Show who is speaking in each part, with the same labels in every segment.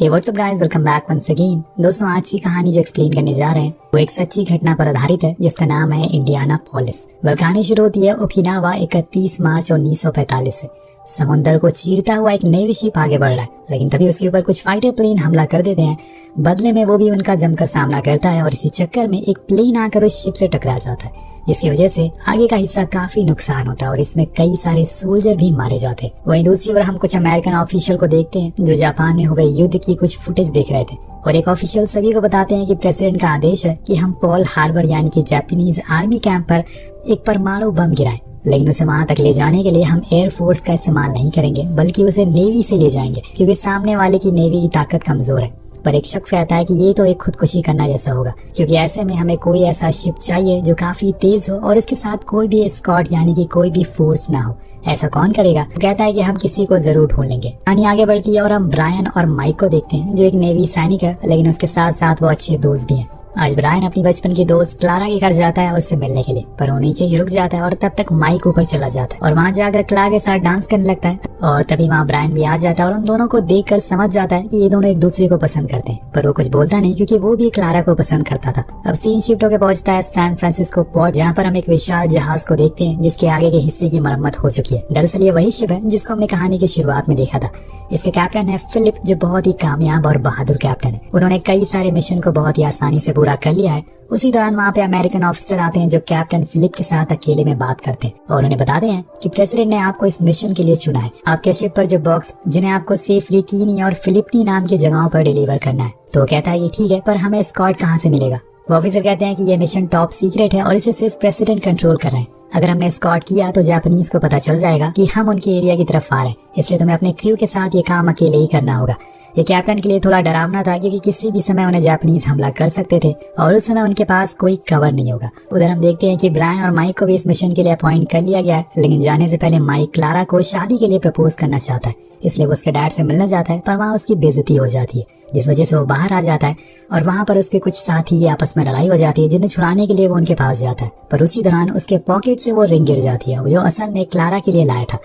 Speaker 1: हे what's up guys, welcome back once again. दोस्तों, आज की कहानी जो एक्सप्लेन करने जा रहे हैं वो एक सच्ची घटना पर आधारित है जिसका नाम है इंडियानापोलिस। कहानी शुरू होती है ओकिनावा 31 मार्च 1945 से। समुद्र को चीरता हुआ एक नेवी शिप आगे बढ़ रहा है, लेकिन तभी उसके ऊपर कुछ फाइटर प्लेन हमला कर देते हैं। बदले में वो भी उनका जमकर सामना करता है और इसी चक्कर में एक प्लेन आकर उस शिप से टकरा जाता है, जिसकी वजह से आगे का हिस्सा काफी नुकसान होता है और इसमें कई सारे सोल्जर भी मारे जाते हैं। वहीं दूसरी ओर हम कुछ अमेरिकन ऑफिशियल को देखते हैं जो जापान में हुए युद्ध की कुछ फुटेज देख रहे थे और एक ऑफिशियल सभी को बताते हैं कि प्रेसिडेंट का आदेश है कि हम पर्ल हार्बर यानी कि जापानीज आर्मी कैंप पर एक परमाणु बम गिराएं, लेकिन उसे वहां तक ले जाने के लिए हम एयरफोर्स का इस्तेमाल नहीं करेंगे बल्कि उसे नेवी से ले जाएंगे, क्योंकि सामने वाले की नेवी की ताकत कमजोर है। पर एक शख्स कहता है कि ये तो एक खुदकुशी करना जैसा होगा, क्योंकि ऐसे में हमें कोई ऐसा शिप चाहिए जो काफी तेज हो और इसके साथ कोई भी एस्कॉर्ट यानी कि कोई भी फोर्स ना हो। ऐसा कौन करेगा? कहता है कि हम किसी को जरूर ढूंढ लेंगे। कहानी आगे बढ़ती है और हम ब्रायन और माइक को देखते हैं जो एक नेवी सैनिक है, लेकिन उसके साथ साथ वो अच्छे दोस्त भी हैं। आज ब्रायन अपनी बचपन की दोस्त क्लारा के घर जाता है उससे मिलने के लिए, पर वो नीचे ही रुक जाता है और तब तक माइक ऊपर चला जाता है और वहाँ जाकर क्लारा के साथ डांस करने लगता है। और तभी वहाँ ब्रायन भी आ जाता है और उन दोनों को देखकर समझ जाता है कि ये दोनों एक दूसरे को पसंद करते हैं, पर वो कुछ बोलता नहीं क्योंकि वो भी क्लारा को पसंद करता था। अब सीन शिफ्ट होकर पहुंचता है सैन फ्रांसिस्को पोर्ट, जहाँ पर हम एक विशाल जहाज को देखते हैं जिसके आगे के हिस्से की मरम्मत हो चुकी है। दरअसल ये वही शिप है जिसको हमने कहानी की शुरुआत में देखा था। इसके कैप्टन है फिलिप, जो बहुत ही कामयाब और बहादुर कैप्टन है। उन्होंने कई सारे मिशन को बहुत ही आसानी से पूरा कर लिया है। उसी दौरान वहाँ पे अमेरिकन ऑफिसर आते हैं जो कैप्टन फिलिप के साथ अकेले में बात करते हैं और उन्हें बताते हैं कि प्रेसिडेंट ने आपको इस मिशन के लिए चुना है। आपके शिप पर जो बॉक्स जिन्हें आपको सेफली कीनी और फिलिप्पी नाम की जगहों पर डिलीवर करना है। तो कहता है ये ठीक है, पर हमें एस्कॉर्ट कहाँ से मिलेगा? वो ऑफिसर कहते हैं कि ये मिशन टॉप सीक्रेट है और इसे सिर्फ प्रेसिडेंट कंट्रोल कर रहे हैं। अगर हमने एस्कॉर्ट किया तो जापानीज को पता चल जाएगा कि हम उनके एरिया की तरफ आ रहे हैं, इसलिए तुम्हें अपने क्रू के साथ ये काम अकेले ही करना होगा। ये कैप्टन के लिए थोड़ा डरावना था क्योंकि किसी भी समय उन्हें जापानीज हमला कर सकते थे और उस समय उनके पास कोई कवर नहीं होगा। उधर हम देखते हैं कि ब्रायन और माइक को भी इस मिशन के लिए अपॉइंट कर लिया गया है, लेकिन जाने से पहले माइक क्लारा को शादी के लिए प्रपोज करना चाहता है, इसलिए वो उसके डैड से मिलना चाहता है, पर वहाँ उसकी बेइज्जती हो जाती है, जिस वजह से वो बाहर आ जाता है और वहाँ पर उसके कुछ साथी आपस में लड़ाई हो जाती है, जिन्हें छुड़ाने के लिए वो उनके पास जाता है। पर उसी दौरान उसके पॉकेट से वो रिंग गिर जाती है जो असल में क्लारा के लिए लाया था।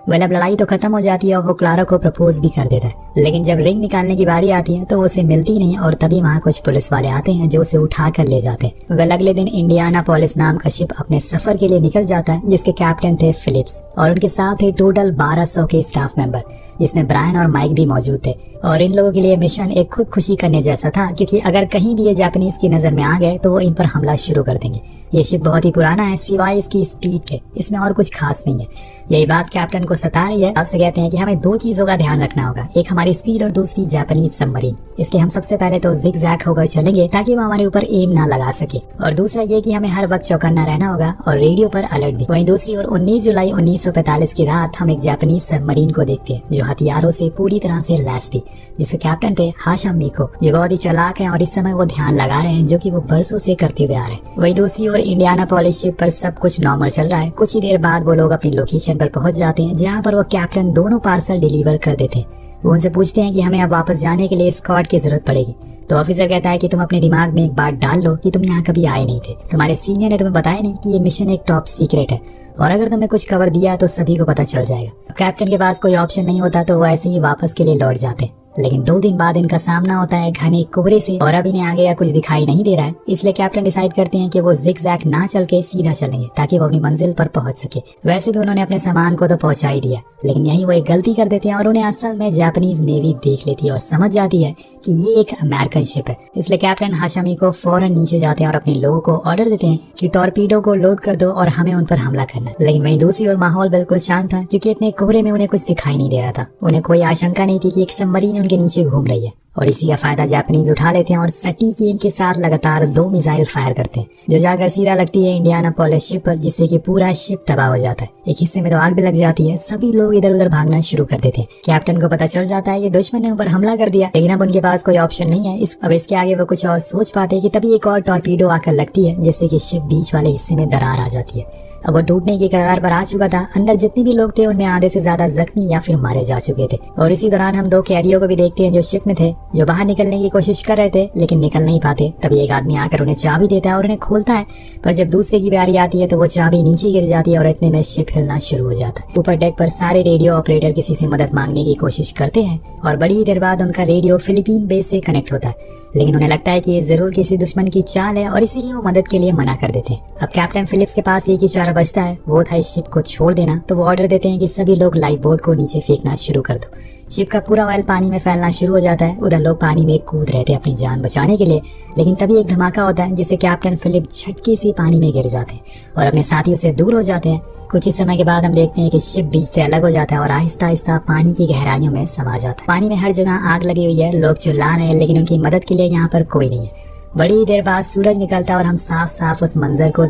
Speaker 1: वेल, अब लड़ाई तो खत्म हो जाती है और वो क्लारा को प्रपोज भी कर देता है, लेकिन जब रिंग निकालने की बारी आती है तो वो उसे मिलती नहीं और तभी वहाँ कुछ पुलिस वाले आते हैं जो उसे उठा कर ले जाते हैं। वेल, अगले दिन इंडियानापोलिस नाम का शिप अपने सफर के लिए निकल जाता है जिसके कैप्टन थे फिलिप्स और उनके साथ थे टोटल 1200 के स्टाफ मेंबर, जिसमें ब्रायन और माइक भी मौजूद थे। और इन लोगों के लिए मिशन एक खुदकुशी करने जैसा था, क्योंकि अगर कहीं भी ये जापानीज की नजर में आ गए तो वो इन पर हमला शुरू कर देंगे। ये शिप बहुत ही पुराना है, सिवाय इसकी स्पीड के इसमें और कुछ खास नहीं है। यही बात कैप्टन को सता रही है। आपसे कहते हैं कि हमें दो चीजों का ध्यान रखना होगा, एक हमारी स्पीड और दूसरी जापानीज सबमरीन। इसलिए हम सबसे पहले तो जिग-जैग होकर चलेंगे ताकि वो हमारे ऊपर एम ना लगा सके, और दूसरा ये कि हमें हर वक्त चौकन्ना रहना होगा और रेडियो पर अलर्ट भी। वहीं दूसरी ओर 19 जुलाई 1945 की रात हम एक जापानीज सबमरीन को देखते हैं जो हथियारों से पूरी तरह से लैस थी, जिसके कैप्टन थे हाशम मिको, जो बहुत ही चालाक हैं और इस समय वो ध्यान लगा रहे हैं जो कि वो बरसों से करते हुए आ रहे हैं। वही दूसरी ओर इंडियानापोलिस शिप पर सब कुछ नॉर्मल चल रहा है। कुछ ही देर बाद वो लोग अपनी लोकेशन पर पहुंच जाते हैं जहाँ पर वो कैप्टन दोनों पार्सल डिलीवर कर देते हैं। वो उनसे पूछते हैं कि हमें अब वापस जाने के लिए एस्कॉर्ट की जरूरत पड़ेगी। तो ऑफिसर कहता है कि तुम अपने दिमाग में एक बात डाल लो कि तुम यहाँ कभी आए नहीं थे, तुम्हारे सीनियर ने तुम्हें बताया नहीं कि ये मिशन एक टॉप सीक्रेट है और अगर तुमने कुछ कवर दिया तो सभी को पता चल जाएगा। कैप्टन के पास कोई ऑप्शन नहीं होता तो वो ऐसे ही वापस के लिए लौट जाते हैं, लेकिन 2 दिन बाद इनका सामना होता है घने कोहरे से और अब इन्हें आगे या कुछ दिखाई नहीं दे रहा है। इसलिए कैप्टन डिसाइड करते हैं कि वो जिग-जैग ना चल के सीधा चलेंगे ताकि वो अपनी मंजिल पर पहुंच सके। वैसे भी उन्होंने अपने सामान को तो पहुंचा ही दिया, लेकिन यही वो एक गलती कर देते हैं और उन्हें असल में जापानीज नेवी देख लेती है और समझ जाती है कि ये एक अमेरिकन शिप है। इसलिए कैप्टन हाशामी को फौरन नीचे जाते हैं और अपने लोगों को ऑर्डर देते हैं कि टॉर्पीडो को लोड कर दो और हमें उन पर हमला करना। लेकिन वहीं दूसरी ओर माहौल बिल्कुल शांत था, क्योंकि इतने कोहरे में उन्हें कुछ दिखाई नहीं दे रहा था। उन्हें कोई आशंका नहीं थी कि एक सबमरीन उनके नीचे घूम रही है और इसी का फायदा जापानीज उठा लेते हैं और सटीक एम के साथ लगातार 2 मिसाइल फायर करते हैं जो जाकर सीधा लगती है इंडियानापोलिस शिप पर, जिससे कि पूरा शिप तबाह हो जाता है। एक हिस्से में तो आग भी लग जाती है। सभी लोग इधर उधर भागना शुरू कर देते हैं। कैप्टन को पता चल जाता है कि दुश्मन ने ऊपर हमला कर दिया, लेकिन अब उनके पास कोई ऑप्शन नहीं है। अब इसके आगे वो कुछ और सोच पाते हैं कि तभी एक और टॉर्पीडो आकर लगती है, जिससे कि शिप बीच वाले हिस्से में दरार आ जाती है। अब वो टूटने की कगार पर आ चुका था। अंदर जितने भी लोग थे उनमें आधे से ज्यादा जख्मी या फिर मारे जा चुके थे। और इसी दौरान हम 2 कैदियों को भी देखते हैं जो शिप में थे, जो बाहर निकलने की कोशिश कर रहे थे लेकिन निकल नहीं पाते। तभी एक आदमी आकर उन्हें चाबी देता है और उन्हें खोलता है, पर जब दूसरे की बारी आती है तो वो चाबी नीचे गिर जाती है और इतने में शिप हिलना शुरू हो जाता है। ऊपर डेक पर सारे रेडियो ऑपरेटर किसी से मदद मांगने की कोशिश करते हैं और बड़ी ही देर बाद उनका रेडियो फिलीपीन बेस से कनेक्ट होता है, लेकिन उन्हें लगता है कि ये जरूर किसी दुश्मन की चाल है और इसीलिए वो मदद के लिए मना कर देते हैं। अब कैप्टन फिलिप्स के पास एक ही चारा बचता है, वो था इस शिप को छोड़ देना। तो वो ऑर्डर देते हैं कि सभी लोग लाइफ बोट को नीचे फेंकना शुरू कर दो। शिप का पूरा ऑयल पानी में फैलना शुरू हो जाता है। उधर लोग पानी में कूद रहे थे अपनी जान बचाने के लिए, लेकिन तभी एक धमाका होता है जिससे कैप्टन फिलिप झटके से पानी में गिर जाते हैं और अपने साथियों से दूर हो जाते हैं। कुछ ही समय के बाद हम देखते हैं कि शिप बीच से अलग हो जाता है और आहिस्ता आहिस्ता पानी की गहराइयों में समा जाता है। पानी में हर जगह आग लगी हुई है, लोग चिल्ला रहे हैं लेकिन उनकी मदद के लिए यहाँ पर कोई नहीं है। बड़ी ही देर बाद सूरज निकलता है और हम साफ साफ उस मंजर को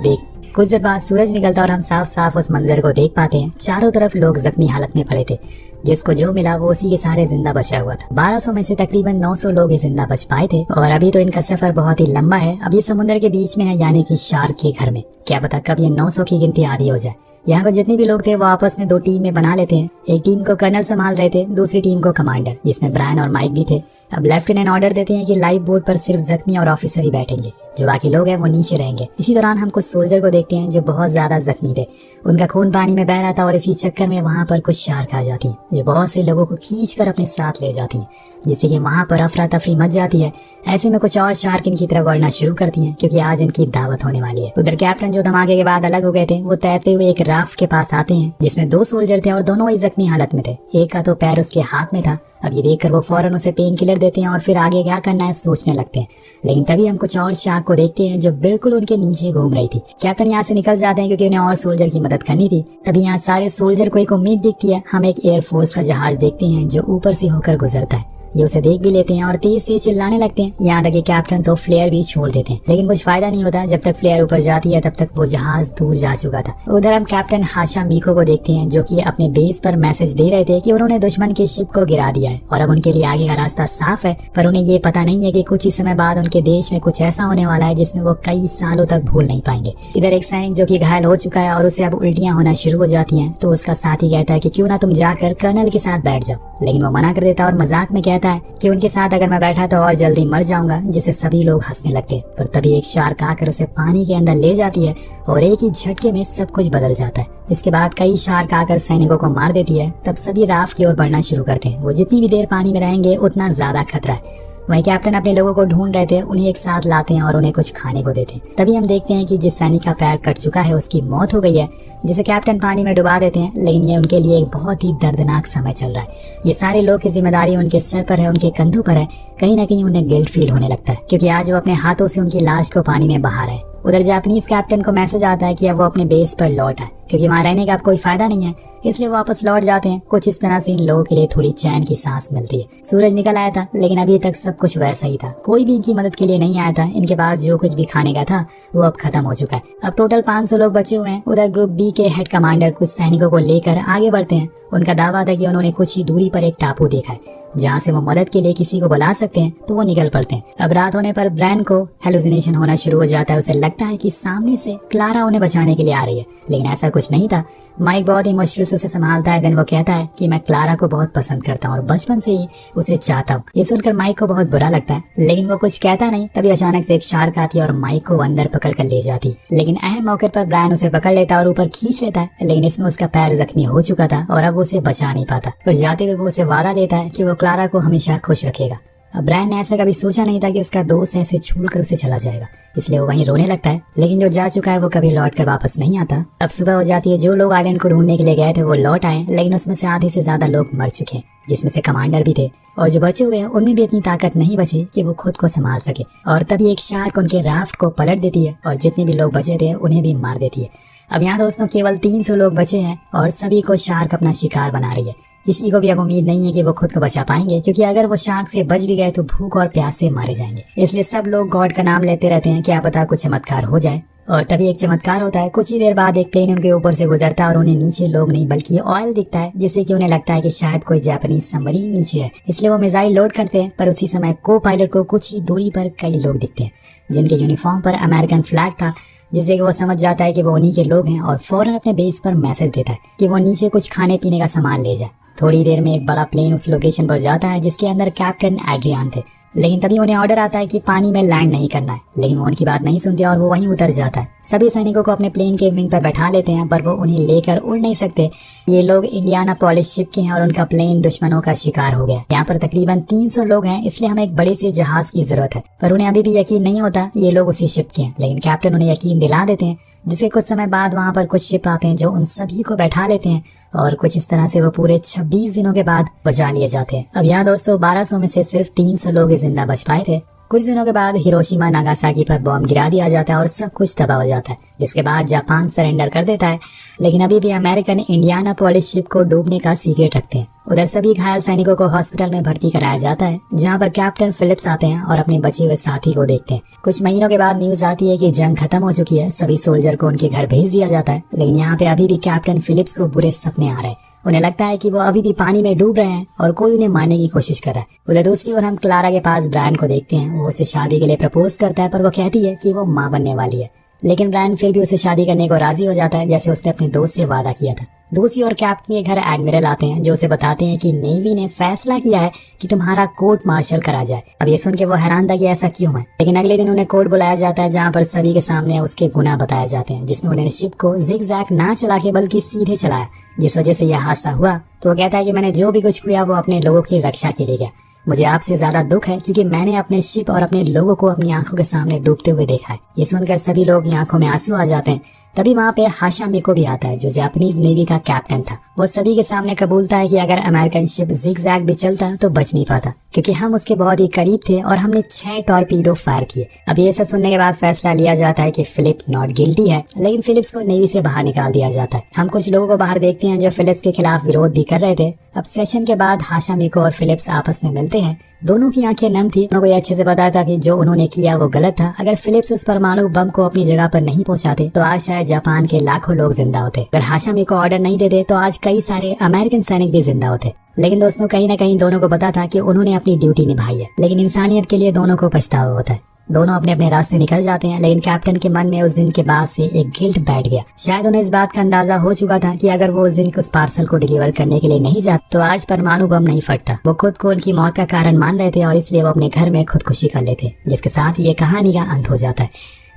Speaker 1: देख पाते हैं। चारों तरफ लोग जख्मी हालत में पड़े थे, जिसको जो मिला वो उसी के सहारे जिंदा बचा हुआ था। 1200 में से तकरीबन 900 लोग ही जिंदा बच पाए थे और अभी तो इनका सफर बहुत ही लंबा है। अब ये समुद्र के बीच में है, यानी कि शार्क के घर में। क्या पता कब ये 900 की गिनती आधी हो जाए। यहाँ पर जितने भी लोग थे वो आपस में 2 टीम में बना लेते हैं। एक टीम को कर्नल संभाल रहे थे, दूसरी टीम को कमांडर, जिसमें ब्रायन और माइक भी थे। अब लेफ्टिनेंट ऑर्डर देते हैं कि लाइफ बोट पर सिर्फ जख्मी और ऑफिसर ही बैठेंगे, जो बाकी लोग हैं वो नीचे रहेंगे। इसी दौरान हम कुछ सोल्जर को देखते हैं जो बहुत ज्यादा जख्मी थे। उनका खून पानी में बह रहा था और इसी चक्कर में वहाँ पर कुछ शार्क आ जाती हैं, जो बहुत से लोगों को खींचकर अपने साथ ले जाती हैं, जिससे कि वहाँ पर अफरा तफरी मच जाती है। ऐसे में कुछ और शार्क इनकी तरफ बढ़ना शुरू करती हैं, क्योंकि आज इनकी दावत होने वाली है। उधर कैप्टन जो धमाके के बाद अलग हो गए थे, वो तैरते हुए एक राफ्ट के पास आते हैं जिसमें 2 सोल्जर थे और दोनों ही जख्मी हालत में थे। एक का तो पैर उसके हाथ में था। अब ये देखकर वो फौरन उसे पेन किलर देते हैं और फिर आगे क्या करना है सोचने लगते हैं। लेकिन तभी हम कुछ और शार्क को देखते हैं जो बिल्कुल उनके नीचे घूम रही थी। कैप्टन यहाँ से निकल जाते हैं क्योंकि उन्हें और सोल्जर की मदद करनी थी। तभी यहाँ सारे सोल्जर को एक उम्मीद दिखती है। हम एक एयरफोर्स का जहाज देखते हैं जो ऊपर से होकर गुजरता है। ये उसे देख भी लेते हैं और तेज तेज चिल्लाने लगते हैं। यहाँ तक कि कैप्टन तो फ्लेयर भी छोड़ देते हैं, लेकिन कुछ फायदा नहीं होता। जब तक फ्लेयर ऊपर जाती है तब तक वो जहाज दूर जा चुका था। उधर हम कैप्टन हाशा मीको को देखते हैं जो कि अपने बेस पर मैसेज दे रहे थे कि उन्होंने दुश्मन की शिप को गिरा दिया है और अब उनके लिए आगे का रास्ता साफ है। पर उन्हें ये पता नहीं है कि कुछ ही समय बाद उनके देश में कुछ ऐसा होने वाला है जिसमें वो कई सालों तक भूल नहीं पाएंगे। इधर एक सैनिक जो कि घायल हो चुका है और उसे अब उल्टियां होना शुरू हो जाती हैं, तो उसका साथी कहता है कि क्यों ना तुम जाकर कर्नल के साथ बैठ जाओ, लेकिन वो मना कर देता है और मजाक में कहता है कि उनके साथ अगर मैं बैठा तो और जल्दी मर जाऊंगा, जिससे सभी लोग हंसने लगते हैं। पर तभी एक शार्क आकर उसे पानी के अंदर ले जाती है और एक ही झटके में सब कुछ बदल जाता है। इसके बाद कई शार्क आकर सैनिकों को मार देती है। तब सभी राफ्ट की ओर बढ़ना शुरू करते हैं। वो जितनी भी देर पानी में रहेंगे उतना ज्यादा खतरा है। वहीं कैप्टन अपने लोगों को ढूंढ रहे थे, उन्हें एक साथ लाते हैं और उन्हें कुछ खाने को देते हैं। तभी हम देखते हैं कि जिस सैनिक का पैर कट चुका है उसकी मौत हो गई है, जिसे कैप्टन पानी में डुबा देते हैं। लेकिन ये उनके लिए एक बहुत ही दर्दनाक समय चल रहा है। ये सारे लोग की जिम्मेदारी उनके सर पर है, उनके कंधों पर है। कहीं ना कहीं उन्हें गिल्ट फील होने लगता है, क्योंकि आज वो अपने हाथों से उनकी लाश को पानी में बहा रहे हैं। उधर जापानीज कैप्टन को मैसेज आता है कि अब वो अपने बेस पर लौट आए, क्योंकि वहाँ रहने का अब कोई फायदा नहीं है, इसलिए वापस लौट जाते हैं। कुछ इस तरह से इन लोगों के लिए थोड़ी चैन की सांस मिलती है। सूरज निकल आया था, लेकिन अभी तक सब कुछ वैसा ही था। कोई भी इनकी मदद के लिए नहीं आया था। इनके पास जो कुछ भी खाने का था वो अब खत्म हो चुका है। अब टोटल 500 लोग बचे हुए हैं। उधर ग्रुप बी के हेड कमांडर कुछ सैनिकों को लेकर आगे बढ़ते हैं। उनका दावा था कि उन्होंने कुछ ही दूरी पर एक टापू देखा है जहाँ से वो मदद के लिए किसी को बुला सकते हैं, तो वो निकल पड़ते हैं। अब रात होने पर ब्रैन को हेलुसिनेशन होना शुरू हो जाता है। उसे लगता है कि सामने से क्लारा उन्हें बचाने के लिए आ रही है, लेकिन ऐसा कुछ नहीं था। माइक बहुत ही मुश्किल से उसे संभालता है। देन वो कहता है कि मैं क्लारा को बहुत पसंद करता हूँ और बचपन से ही उसे चाहता हूँ। ये सुनकर माइक को बहुत बुरा लगता है, लेकिन वो कुछ कहता नहीं। तभी अचानक से एक शार्क आती है और माइक को अंदर पकड़ कर ले जाती। लेकिन अहम मौके पर ब्रायन उसे पकड़ लेता है और ऊपर खींच लेता है, लेकिन इसमें उसका पैर जख्मी हो चुका था और अब वो उसे बचा नहीं पाता। फिर जाते हुए वो उसे वादा लेता है कि वो क्लारा को हमेशा खुश रखेगा। अब ब्रायन ने ऐसा कभी सोचा नहीं था कि उसका दोस्त ऐसे छोड़कर उसे चला जाएगा, इसलिए वो वहीं रोने लगता है। लेकिन जो जा चुका है वो कभी लौट कर वापस नहीं आता। अब सुबह हो जाती है। जो लोग आइलैंड को ढूंढने के लिए गए थे वो लौट आए, लेकिन उसमें से आधे से ज्यादा लोग मर चुके हैं, जिसमें से कमांडर भी थे। और जो बचे हुए हैं उनमें भी इतनी ताकत नहीं बची कि वो खुद को संभाल सके। और तभी एक शार्क उनके राफ्ट को पलट देती है और जितने भी लोग बचे थे उन्हें भी मार देती है। अब यहाँ दोस्तों केवल 300 लोग बचे हैं और सभी को शार्क अपना शिकार बना रही है। किसी को भी अब उम्मीद नहीं है कि वो खुद को बचा पाएंगे, क्योंकि अगर वो शार्क से बच भी गए तो भूख और प्यास से मारे जाएंगे। इसलिए सब लोग गॉड का नाम लेते रहते हैं, क्या पता कुछ चमत्कार हो जाए। और तभी एक चमत्कार होता है। कुछ ही देर बाद एक प्लेन उनके ऊपर से गुजरता है और उन्हें नीचे लोग नहीं बल्कि ऑयल दिखता है, जिससे कि उन्हें लगता है कि शायद कोई जापानीज सबमरीन नीचे है। इसलिए वो मिसाइल लोड करते हैं। पर उसी समय को पायलट को कुछ ही दूरी पर कई लोग दिखते हैं जिनके यूनिफॉर्म पर अमेरिकन फ्लैग था। जिससे कि वो समझ जाता है कि वो उन्हीं के लोग हैं और फौरन अपने बेस पर मैसेज देता है कि वो नीचे कुछ खाने पीने का सामान ले जाए। थोड़ी देर में एक बड़ा प्लेन उस लोकेशन पर जाता है जिसके अंदर कैप्टन एड्रियान थे, लेकिन तभी उन्हें ऑर्डर आता है कि पानी में लैंड नहीं करना है, लेकिन वो उनकी बात नहीं सुनते और वो वहीं उतर जाता है। सभी सैनिकों को अपने प्लेन के विंग पर बैठा लेते हैं, पर वो उन्हें लेकर उड़ नहीं सकते। ये लोग इंडियानापोलिस शिप के हैं और उनका प्लेन दुश्मनों का शिकार हो गया। यहाँ पर तकरीबन 300 लोग हैं, इसलिए हमें एक बड़े से जहाज की जरूरत है। पर उन्हें अभी भी यकीन नहीं होता ये लोग उसी शिप के हैं, लेकिन कैप्टन उन्हें यकीन दिला देते हैं, जिसके कुछ समय बाद वहाँ पर कुछ शिप आते हैं जो उन सभी को बैठा लेते हैं और कुछ इस तरह से वो पूरे 26 दिनों के बाद बचा लिए जाते हैं। अब यहाँ दोस्तों 1200 में से सिर्फ 300 लोग जिंदा बच पाए थे। कुछ दिनों के बाद हिरोशिमा नागासाकी पर बॉम्ब गिरा दिया जाता है और सब कुछ तबाह हो जाता है, जिसके बाद जापान सरेंडर कर देता है। लेकिन अभी भी अमेरिकन इंडियानापोलिस शिप को डूबने का सीक्रेट रखते हैं। उधर सभी घायल सैनिकों को हॉस्पिटल में भर्ती कराया जाता है, जहां पर कैप्टन फिलिप्स आते हैं और अपने बचे हुए साथी को देखते हैं। कुछ महीनों के बाद न्यूज आती है कि जंग खत्म हो चुकी है, सभी सोल्जर को उनके घर भेज दिया जाता है। लेकिन यहाँ पे अभी भी कैप्टन फिलिप्स को बुरे सपने आ रहे हैं। उन्हें लगता है कि वो अभी भी पानी में डूब रहे हैं और कोई उन्हें मारने की कोशिश कर रहा है। उधर दूसरी ओर हम क्लारा के पास ब्रायन को देखते हैं। वो उसे शादी के लिए प्रपोज करता है, पर वो कहती है कि वो माँ बनने वाली है। लेकिन ब्रायन फिर भी उसे शादी करने को राजी हो जाता है, जैसे उसने अपने दोस्त से वादा किया था। दूसरी ओर कैप्टन के घर एडमिरल आते हैं, जो उसे बताते हैं कि नेवी ने फैसला किया है कि तुम्हारा कोर्ट मार्शल करा जाए। अब ये सुन के वो हैरान था कि ऐसा क्यों है। लेकिन अगले दिन उन्हें कोर्ट बुलाया जाता है, जहाँ पर सभी के सामने उसके गुनाह बताए जाते हैं, जिसमें उन्होंने शिप को जिग-जैग ना चला के बल्कि सीधे चलाया, जिस वजह से यह हादसा हुआ। तो वो कहता है कि मैंने जो भी कुछ किया वो अपने लोगों की रक्षा के लिए किया। मुझे आपसे ज्यादा दुख है क्योंकि मैंने अपने शिप और अपने लोगों को अपनी आंखों के सामने डूबते हुए देखा है। ये सुनकर सभी लोग की आंखों में आंसू आ जाते हैं। तभी वहाँ पे हाशामिको भी आता है, जो जापानीज नेवी का कैप्टन था। वो सभी के सामने कबूलता है कि अगर अमेरिकन शिप जिग-जैग भी चलता तो बच नहीं पाता, क्योंकि हम उसके बहुत ही करीब थे और हमने 6 टॉर्पीडो फायर किए। अब ये सब सुनने के बाद फैसला लिया जाता है कि फिलिप नॉट गिल्टी है, लेकिन फिलिप्स को नेवी से बाहर निकाल दिया जाता है। हम कुछ लोगों को बाहर देखते हैं जो फिलिप्स के खिलाफ विरोध भी कर रहे थे। अब सेशन के बाद हाशामिको और फिलिप्स आपस में मिलते हैं। दोनों की आंखें नम थी। उनको ये अच्छे से पता था कि जो उन्होंने किया वो गलत था। अगर फिलिप्स उस परमाणु बम को अपनी जगह पर नहीं पहुंचाते तो आज शायद जापान के लाखों लोग जिंदा होते। अगर हाशामिको ऑर्डर नहीं देते तो आज कई सारे अमेरिकन सैनिक भी जिंदा होते। लेकिन दोस्तों कहीं न कहीं दोनों को पता था कि उन्होंने अपनी ड्यूटी निभाई है, लेकिन इंसानियत के लिए दोनों को पछतावा होता है। दोनों अपने अपने रास्ते निकल जाते हैं, लेकिन कैप्टन के मन में उस दिन के बाद से एक गिल्ट बैठ गया। शायद उन्हें इस बात का अंदाजा हो चुका था कि अगर वो उस दिन उस पार्सल को डिलीवर करने के लिए नहीं जाते तो आज परमाणु बम नहीं फटता। वो खुद को उनकी मौत का कारण मान रहे थे और इसलिए वो अपने घर में खुदकुशी कर लेते, जिसके साथ ये कहानी का अंत हो जाता है।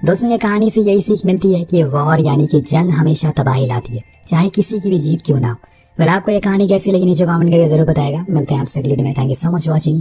Speaker 1: दोस्तों ये कहानी से यही सीख मिलती है कि वॉर यानी कि जंग हमेशा तबाही लाती है, चाहे किसी की भी जीत क्यों ना हो। अगर आपको ये कहानी कैसी लगी नीचे कमेंट करके जरूर बताएगा। मिलते हैं आपसे अगली वीडियो में। Thank you so much watching.